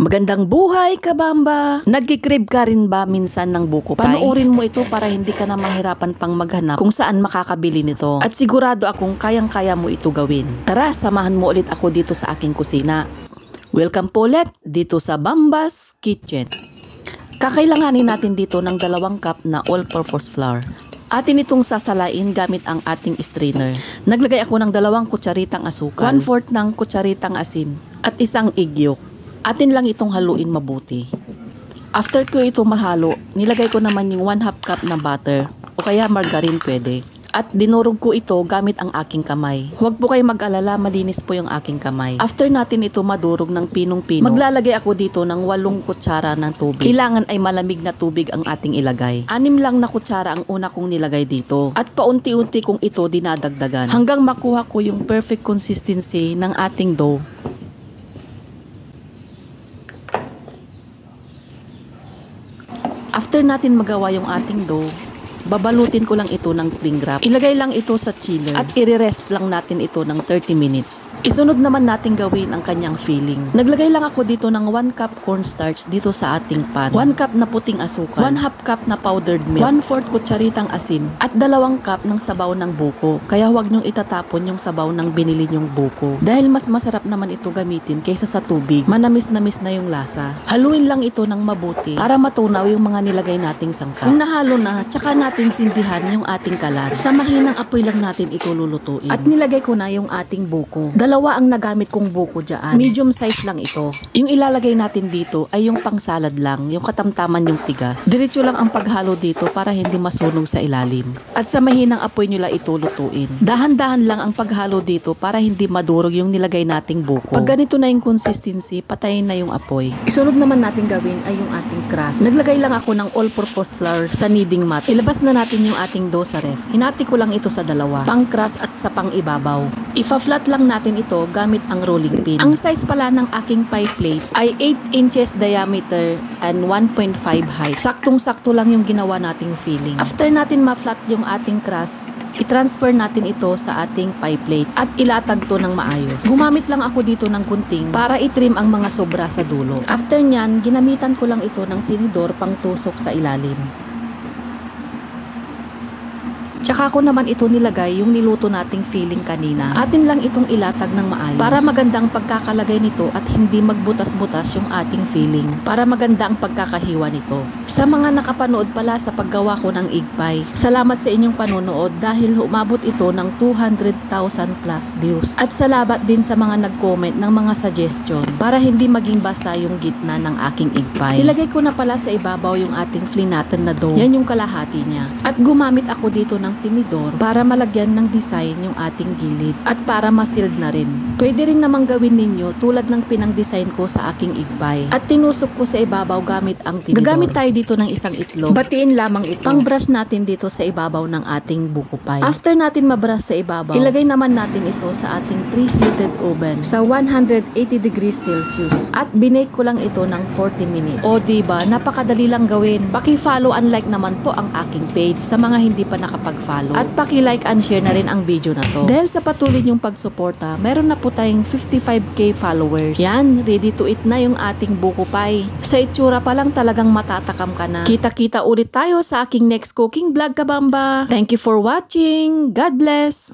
Magandang buhay, kabamba! Nagkikrib ka rin ba minsan ng buko pie? Panoorin mo ito para hindi ka na mahirapan pang maghanap kung saan makakabili nito. At sigurado akong kayang-kaya mo ito gawin. Tara, samahan mo ulit ako dito sa aking kusina. Welcome po ulit dito sa Bamba's Kitchen. Kakailanganin natin dito ng 2 cup na all-purpose flour. Atin itong sasalain gamit ang ating strainer. Naglagay ako ng 2 kutsaritang asukal, 1/4 ng kutsaritang asin, at 1 egg yolk. Atin lang itong haluin mabuti. After ko ito mahalo, nilagay ko naman yung 1/2 cup na butter o kaya margarine pwede. At dinurog ko ito gamit ang aking kamay. Huwag po kayo mag-alala, malinis po yung aking kamay. After natin ito madurog ng pinong-pino, maglalagay ako dito ng 8 kutsara ng tubig. Kailangan ay malamig na tubig ang ating ilagay. 6 lang na kutsara ang una kong nilagay dito. At paunti-unti kong ito dinadagdagan hanggang makuha ko yung perfect consistency ng ating dough. After natin magawa yung ating dough, babalutin ko lang ito ng cling wrap. Ilagay lang ito sa chiller at i-rest lang natin ito ng 30 minutes. Isunod naman natin gawin ang kanyang filling. Naglagay lang ako dito ng 1 cup cornstarch dito sa ating pan, 1 cup na puting asukal, 1/2 cup na powdered milk, 1/4 kutsaritang asin, at 2 cup ng sabaw ng buko. Kaya huwag nyong itatapon yung sabaw ng binili nyong buko. Dahil mas masarap naman ito gamitin kaysa sa tubig, manamis-namis na yung lasa. Haluin lang ito ng mabuti para matunaw yung mga nilagay nating sangkap. Kung nahalo na, tsaka natin sindihan yung ating kalan. Sa mahinang apoy lang natin ito lulutuin. At nilagay ko na yung ating buko. 2 ang nagamit kong buko dyan. Medium size lang ito. Yung ilalagay natin dito ay yung pang salad lang, yung katamtaman yung tigas. Diretso lang ang paghalo dito para hindi masunog sa ilalim. At sa mahinang apoy nyo lang ito lutuin. Dahan-dahan lang ang paghalo dito para hindi madurog yung nilagay nating buko. Pag ganito na yung consistency, patayin na yung apoy. Isunod naman natin gawin ay yung ating crust. Naglagay lang ako ng all-purpose flour sa kneading mat. Ilabas na natin yung ating dough sa ref. Hinati ko lang ito sa 2, pang crust at sa pang ibabaw. Ifa-flat lang natin ito gamit ang rolling pin. Ang size pala ng aking pie plate ay 8 inches diameter and 1.5 height. Saktong-sakto lang yung ginawa nating filling. After natin ma-flat yung ating crust, i-transfer natin ito sa ating pie plate at ilatag to ng maayos. Gumamit lang ako dito ng gunting para i-trim ang mga sobra sa dulo. After nyan, ginamitan ko lang ito ng tinidor pang tusok sa ilalim. Tsaka ko naman ito nilagay yung niluto nating filling kanina. Atin lang itong ilatag ng maayos para maganda ang pagkakalagay nito at hindi magbutas-butas yung ating filling. Para maganda ang pagkakahiwa nito. Sa mga nakapanood pala sa paggawa ko ng egg pie, salamat sa inyong panonood dahil umabot ito ng 200,000 plus views. At salamat din sa mga nag-comment ng mga suggestion para hindi maging basa yung gitna ng aking egg pie. Nilagay ko na pala sa ibabaw yung ating flinatan na dough. Yan yung kalahati niya. At gumamit ako dito ng tinidor para malagyan ng design yung ating gilid at para ma-sealed na rin. Pwede rin namang gawin ninyo tulad ng pinang-design ko sa aking egg pie. At tinusok ko sa ibabaw gamit ang tinidor. Gagamit tayo dito ng 1 itlog. Batiin lamang ito. Pang-brush natin dito sa ibabaw ng ating buko pie. After natin ma-brush sa ibabaw, ilagay naman natin ito sa ating preheated oven sa 180 degrees Celsius. At binake ko lang ito ng 40 minutes. O diba, napakadali lang gawin. Paki-follow and like naman po ang aking page sa mga hindi pa nakapag-follow. At paki-like and share na rin ang video na to. Dahil sa patuloy niyong pagsuporta, meron na po tayong 55k followers. Yan, ready to eat na yung ating buko pie. Sa itsura pa lang talagang matatakam ka na. Kita-kita ulit tayo sa aking next cooking vlog, kabamba. Thank you for watching. God bless!